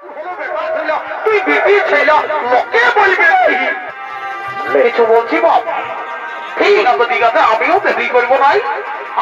তুই বিবি ছিল লোকে বলবে কিছু বলছি বাপ। ঠিক আছে ঠিক আছে, আমিও দেরি করবো নাই।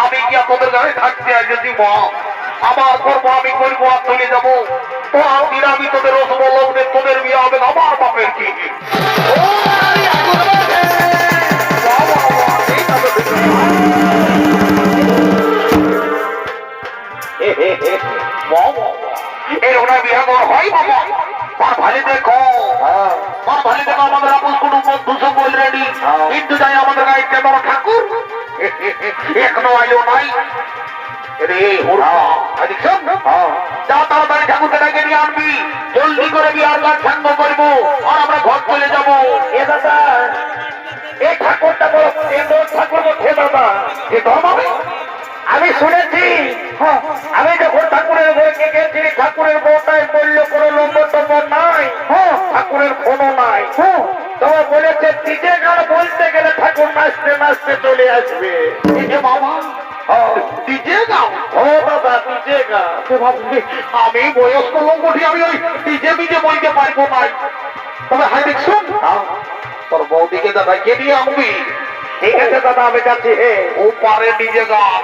আমি কি তোদের গাড়ি থাকতে আই যদি মা আমার কর্ম আমি করবো আর চলে যাবো। তো আমি তোদের রসবলগ্নে তোদের বিয়ে হবে আমার বাপের কি। এরকম বিয়ে হয় বাবা। তার ভালো দেখো তার ভালো দেখো আমাদের আপুস কোনো বন্ধু সব অলরেডি কিন্তু যাই আমাদের গায়ে কেমন ঠাকুর এখনো আইলো নাই। যা তাড়াতাড়ি ঠাকুরকে ডেকে নিয়ে আনবি, জলদি করে বিয়ার গান সাঙ্গ করবো আর আমরা ঘর চলে যাবো। এ দাদা এই ঠাকুরটা বড় ঠাকুর মধ্যে দাদা যে ধর্ম আমি শুনেছি। আমি যখন ঠাকুরের বইকে গেছি ঠাকুরের বউটাই বললো কোনো নম্বর টম্বর নাই, ঠাকুরের ফোনও নাই। তবে বলেছে ডিজে গান বলতে গেলে ঠাকুর নাচতে নাচতে চলে আসবে। বাবা ডিজে গাও? ও বাবা ডিজে গাও। আমি বয়স্ক লোক উঠি, আমি ওই ডিজে বিজে বলতে পারবো নাই। তবে হাই দেখছুন তোর বৌদিকে দাদা কে নিয়ে আনবি। ঠিক আছে দাদা আমি যাচ্ছি। হে ও পারে ডিজে গান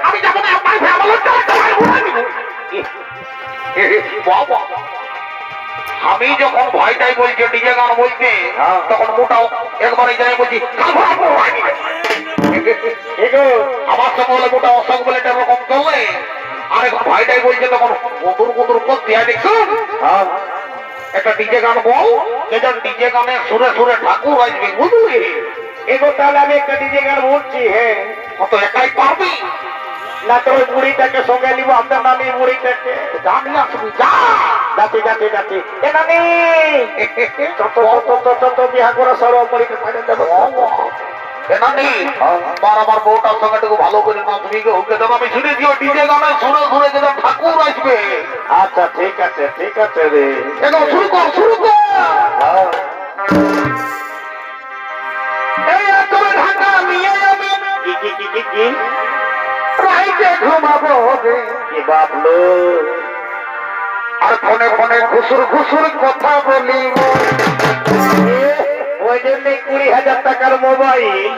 আমি যাবো না। আমি যখন ভাইটাই বলছি ডিজে গান বলছে তখন মোটাও একবারই যাই বলছি আমার সঙ্গে বলে মোটা অশোক বলে এরকম চলে। আর এখন ভাইটাই বলছে তখন মধুর মধুর করতে দেখছুন একটা ডিজে গান বল। ডিজে গানে সুরে সুরে ঠাকুর আসবে বুঝলি। এগো তাহলে আমি একটা ডিজে গান বলছি। হ্যাঁ কত একাই পারবি না? তো ওই বুড়িটাকে সঙ্গে নিব, আপনার নানি বুড়িটাকে জানি আসবি। যা যাতে যাতে যাতে এ নানি বিহা করে সর বুড়িকে পাঠিয়ে দেবো। আমার বউটার সঙ্গে একটু ভালো করে নাচবি ওকে দেবো। আমি শুনেছি ও ডিজে গানে সুরে সুরে যেন ঠাকুর আসবে। আচ্ছা ঠিক আছে ঠিক আছে রে, একদম শুরু কর শুরু কর। এই তোর ঢাকা নিয়ে আমি কি রাইতে ঘুমাবো রে কি বাবলো। আর ফোনে ফোনে ঘুসুর ঘুসুর কথা বলি। ওই জন্য 20,000 টাকার মোবাইল।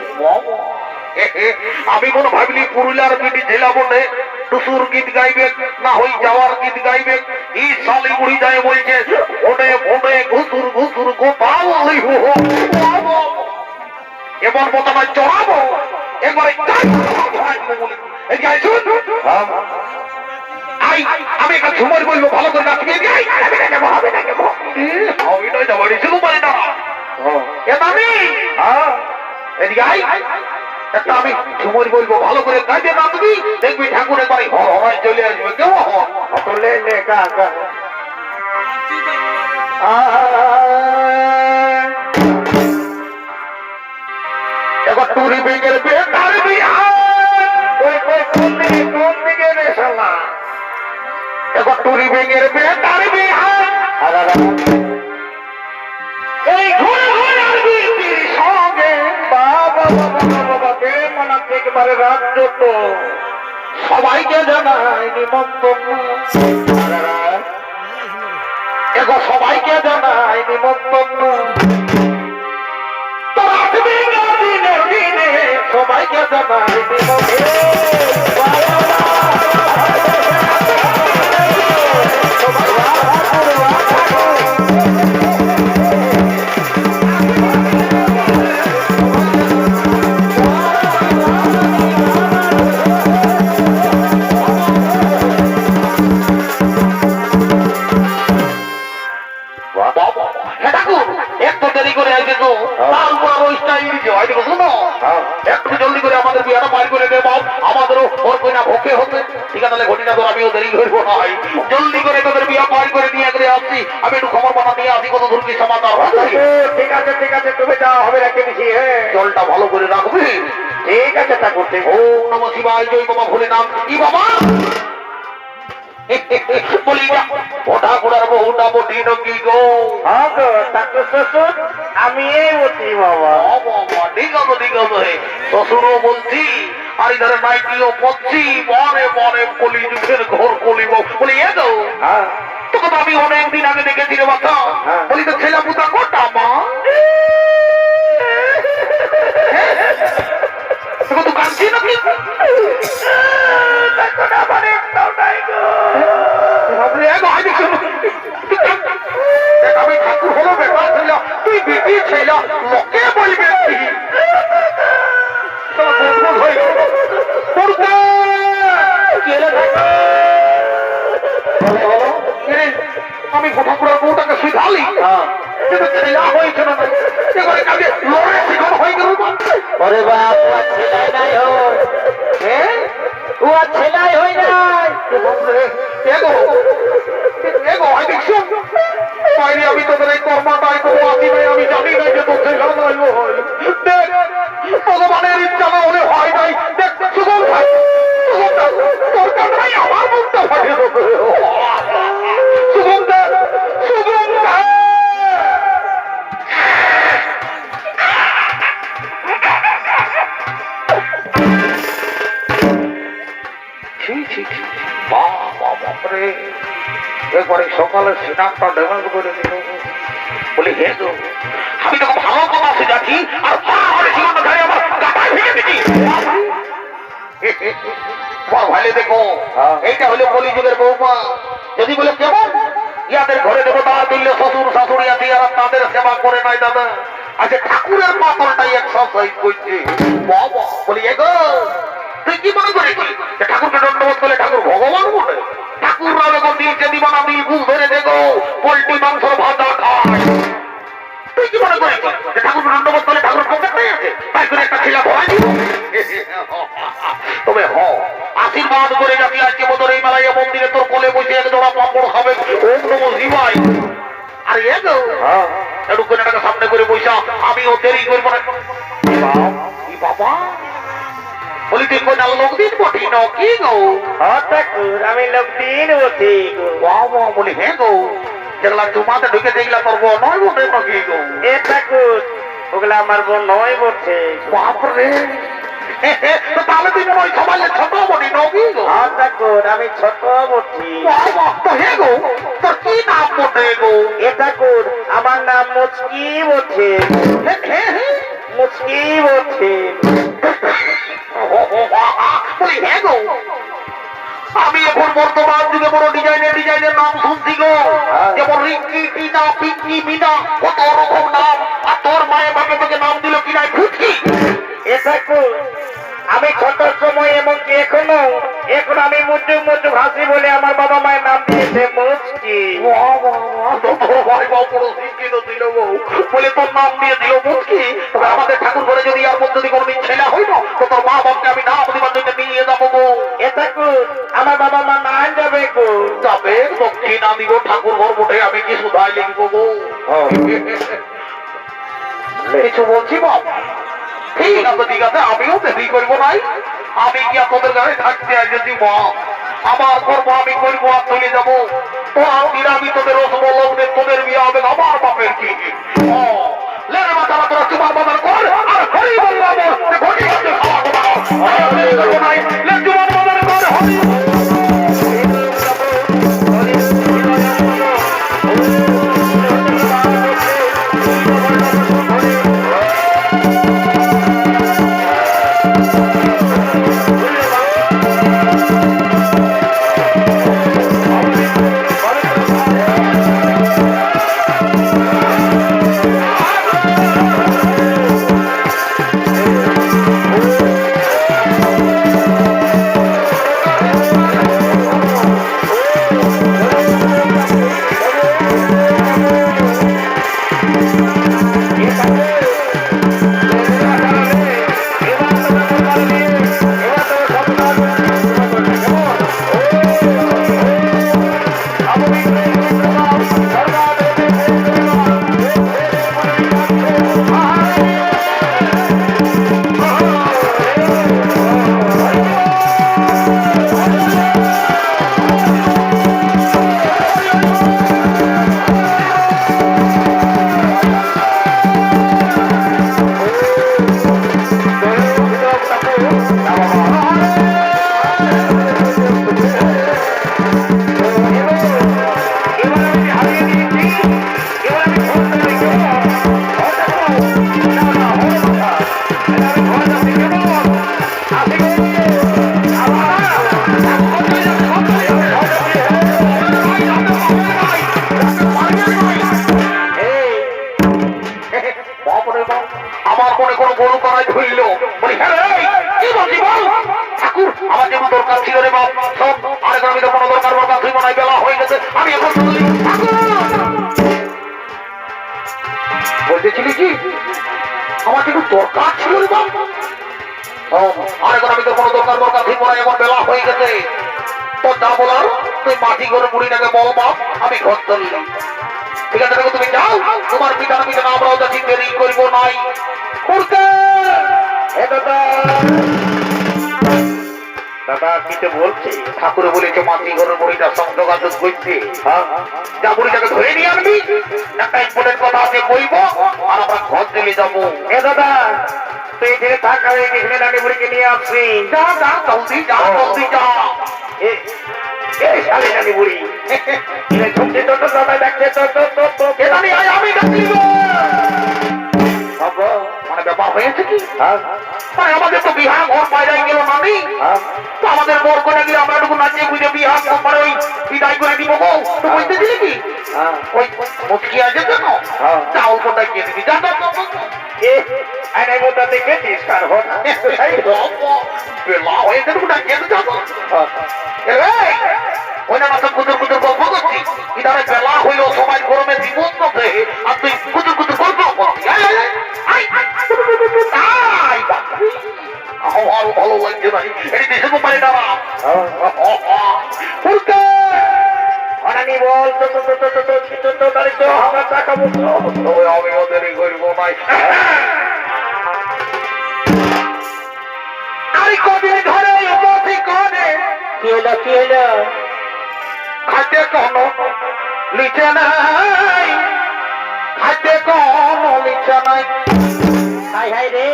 আমি কোন ভাবলি পুরুলিয়ার মিটি জেলা বলে টুসুর গীত গাইবে না হই যাওয়ার গীত গাইবে। এই শালি বুড়ি যায় বলছে ফোনে ফোনে ঘুসুর ঘুসুর কথা বলি। এবার প্রথমে চড়াবো একবারে আমি একটা ঝুমার বলবো ভালো করে নাচবি। শুরু পারি না একটা আমি ঝুমর বলবো ভালো করে গাইতে নাচবি, দেখবি ঠাকুর একবারে হরাই চলে আসবে। কেমন এবার টুরি বেগের বেকার কোন দিকে রে শালা। এবার টুরি বেগের বেকার এই ঘুরে ঘুরে আসবি সঙ্গে। বাবা বাবা বাবা বেমানা একেবারে রাজ্য তো সবাইকে জানাই নিমন্ত্রণ। এগো সবাইকে জানাই নিমন্ত্রণ। তোর আসবি না দিনে দিনে সবাইকে জানাই নিমন্ত্রণ। একটু জলদি করে আমাদের বিয়াটা পার করে দেব। আমাদেরও ওর কইনা ভোকে হবে। ঠিক আছে তাহলে ঘটিটা তো আমিও দেরি করবো না। জলদি করে তোদের বিয়া পার করে নিয়ে করে আসছি। আমি একটু খবর পাঠা নিয়ে আসি কত দূর কি সমাচার। ঠিক আছে ঠিক আছে তুমি যা হবে রেখে দিছি। জলটা ভালো করে রাখবি। ঠিক আছে তা করতে। ওম নমঃ শিবায় জয় বাবা ভোলে নাম কি বাবা বলি ওটা ঘোড়ার বহুটা বটি নকি গো। হ্যাঁ গো ঠাকুর শ্বশুর আমি এই বটি বাবা। ঠিক আছে ঠিক আছে শ্বশুরও বলছি আর ইধারে নাইটিও পড়ছি মনে মনে কলিযুগের ঘোর কলিব বলি এ গো তোকে তো আমি অনেকদিন আগে দেখেছি রে বাচ্চা বলি তো ছেলে পুতা কোটা মা তোকে তো কাঁদছি নাকি আমি ঠাকুর হলো ব্যাপার ছিল তুই বিপি ছিল লোকে বলবে আমি ঠাকুরের বউটাকে শিখালি ছেলা হয়েছে না এবারে কাজে লড়ে শিখন হয়ে গেল ওরে বাপ ছেলাই নাই ও ছেলাই হই নাই এগো এগো আমি দেখছো বাইরে আমি তোদের এই কর্মাটাই কোনো আছি নাই আমি জানি না যে তোর ছেলা নাই হয় দেখ ভগবানের ইচ্ছা না হলে হয় নাই দেখ সুগম ভাই তোর কাছে আমার মুখটা ফাটিয়ে দেবে সুগম দা সুগম ভাই বাপরে একবারে সকালে সিনামটা ডেমেজ করে দিল বলি হে গো আমি তো ভালো কথা শিখাচ্ছি আর আমার গাটায় ভেঙে দিচ্ছি ভালো দেখো এইটা হলো কলিযুগের বৌমা যদি বলে কেমন ইয়াদের ঘরে দেবতা দিল্লে শ্বশুর শাশুড়ি আছে আর তাদের সেবা করে নাই দাদা আচ্ছা ঠাকুরের পাতলটাই এক্সারসাইজ করছে বাবা বলি এগো তুই কি মনে করেছিস যে ঠাকুরকে দণ্ডবোধ করলে ঠাকুর ভগবান বলে ঠাকুররা যখন দিলকে দিবানা দিল বুঝ ধরে দেখো পোল্ট্রি মাংসর ভাজা খায় তুই কি মনে করেছিস যে ঠাকুরকে দণ্ডবোধ করলে ঠাকুর পকেটটাই আছে তাই করে একটা ছেলে ভয় দিব তবে আশীর্বাদ করে যাবি আজকে বোধর এই মেলায় মন্দিরে তোর কোলে বসে এক জোড়া পাপড় খাবে ওম নমঃ শিবায় আর এ গো একটু কোনটাকে সামনে করে বসা আমিও দেরি করবো না বাবা বলি তুই কোন লোকদিন বটি ন কি গো ঠাকুর আমি লোকদিন বটি বাবা বলি হ্যাঁ গো যেগুলা তোমাতে ঢুকে দেখলা তোর বউ নয় বটে নাকি গো এ ঠাকুর ওগুলা আমার বোন নয় বটে বাপরে তো তাহলে তুই মনে হয় সবাই ছোট বটি নকি গো ঠাকুর আমি ছোট বটি বাবা তো হে গো তোর কি নাম বটে গো এ ঠাকুর আমার নাম মুচকি বটে মুচকি বটে বলি হ্যাঁ গো আমি এখন বর্তমান যুগে বড় ডিজাইনের নাম শুনছি গো যেমন রিঙ্কি টিনা পিঙ্কি মিনা কত রকম নাম আর তোর মায়ের বাপে তোকে নাম দিল কি নাই ফুটকি এ ঠাকুর আমি ছোট সময় এবং এখন আমি মুচু মুচু ভাসি বলে আমার বাবা মায়ের নাম দিয়েছে মুচকি বলে তোর নাম দিয়ে দিল মুচকি তবে আমাদের ঠাকুর ঘরে যদি আর যদি কোনোদিন ছেলে হই না তো তোর মা বাপকে আমি নাম দিবার জন্য নিয়ে যাবো গো এ ঠাকুর আমার বাবা মা না যাবে গো যাবে দক্ষিণ না দিব ঠাকুর ঘর বটে আমি কি সুধাই লিখবো গো কিছু বলছি বাবা ঠিক আছে আমিও দেরি করবো নাই আমি কি তোদের গাড়ি থাকতে আসছি মা আমার কর্ম আমি করবো আর চলে যাবো তোরা আমি তোদের রসমলগ্নে তোদের বিয়ে হবে আমার বাপের কি লেরে মাতারা তোরা চুমার বাজার কর আর হরি বললাম ঘটি খাওয়া নাই চুমার বাজার কর হরি দরকার ছিল রে বাপ। আর এখন আমি তো কোনো দরকার দরকার ঠিক না, এমন বেলা হয়ে গেছে। তো যা বলার তুই মাটি করে বুড়িটাকে বল বাপ, আমি ঘর চললি। ঠিক আছে দেখো, তুমি যাও, তোমার পিতার পিছনে আমরাও যাচ্ছি, দেরি করবো নাই। দাদা কিছু বলছি? ঠাকুর বলেছে মাটি ঘরের বুড়িটার সঙ্গে যোগাযোগ করছে। যা বুড়িটাকে ধরে নিয়ে আনবি, একটা ইম্পর্টেন্ট কথা আছে বলবো, আর আমরা ঘর চলে যাবো। এ দাদা তুই এখানে থাক, আমি এখানে রানী বুড়িকে নিয়ে আসছি। যা যা জলদি যা, জলদি যা। এই শালি রানী বুড়ি ঝুমছে তো দাদা দেখছে তো এখানে আয়, আমি ডাকলিব। মানে ব্যাপার হয়েছে কি, মানে আমাদের তো বিহার ঘর বাইরে গেল নামি, তো আমাদের বর করে গিয়ে আমরা টুকু নাচিয়ে বুঝে বিহার পরে ওই বিদায় করে দিব গো। তো বুঝতে দিলি কি ওই মুচকি আছে কেন, চাউল কোটায় গিয়ে দিবি। যা মোটা দেখেছিস কার বেলা হয়েছে টুকুটা গিয়ে যাবো। ওই না সব কুতুর কুতুর গল্প করছি, ইধারে বেলা হইল সবাই গরমে জীবন করছে, আর তুই কুতুর কুতুর গল্প করছিস। আমার ভালো লাগছে ভাই, এটি দেশের কোম্পানি দাঁড়া। অনানি বল তো তারিখ তো আমার টাকা বলছো আমি ওদেরই করবো নাই। আরে কদিন ধরে উপস্থিত করে কি হলো খাইতে কোনো লিচে নাই, খাইতে কোনো লিচে নাই। হাই হাই রে,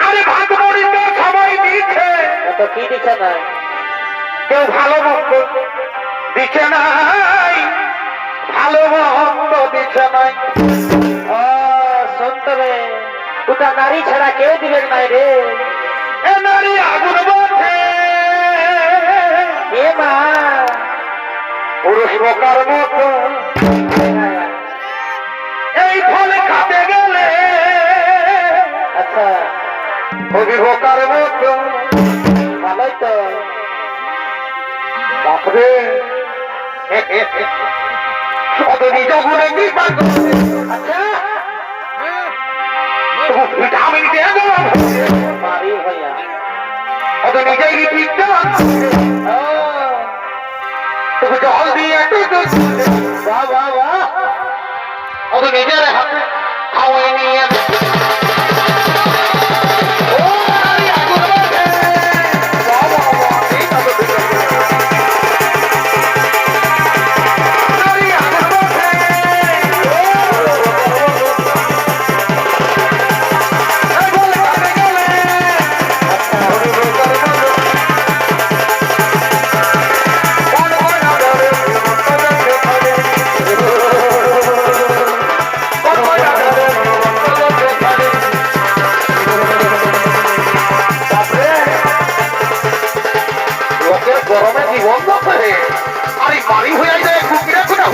আরে ভাত মরিতে সবাই দিচ্ছে, তো কি দিচ্ছে না? কেউ ভালো মন্দ দিচ্ছে নাই, ভালো মন্দ দিচ্ছে নাই। ও শুনতে রে, ওটা নারী ছাড়া কেউ দিবেন নাই রে। এ নারী আগুন বলছে, এ মা পুরুষ প্রকার মতো এই ফলে খাতে গেলে আচ্ছা অভিভোকার মতো। ভালোই তো। বাপরে অত নিজ গুণে কি পাগল। আচ্ছা ভিটামিন দিয়ে গো মারি ভাইয়া, অত নিজেই পিঠটা ও তোকে জল দিয়ে বাহ বাহ বাহ, অত নিজের হাতে খাওয়াই নিয়ে গরমে জীবন দরকারে আরে বাড়ি হয়ে যায় কুকিরা কোনা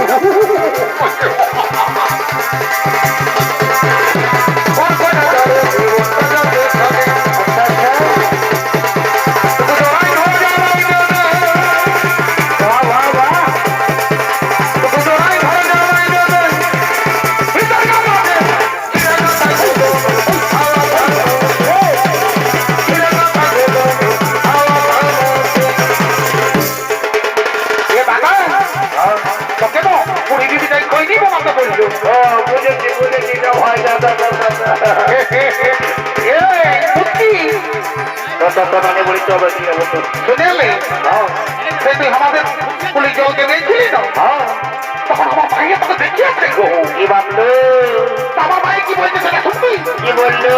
আমাদের পুলিশ জলকে দিয়েছিলি না, তখন আমার ভাইয়া তোকে দেখিয়েছে গো। কি ভাবলো? আমার ভাই কি বলছে সেটা শুনবি? কি বললো?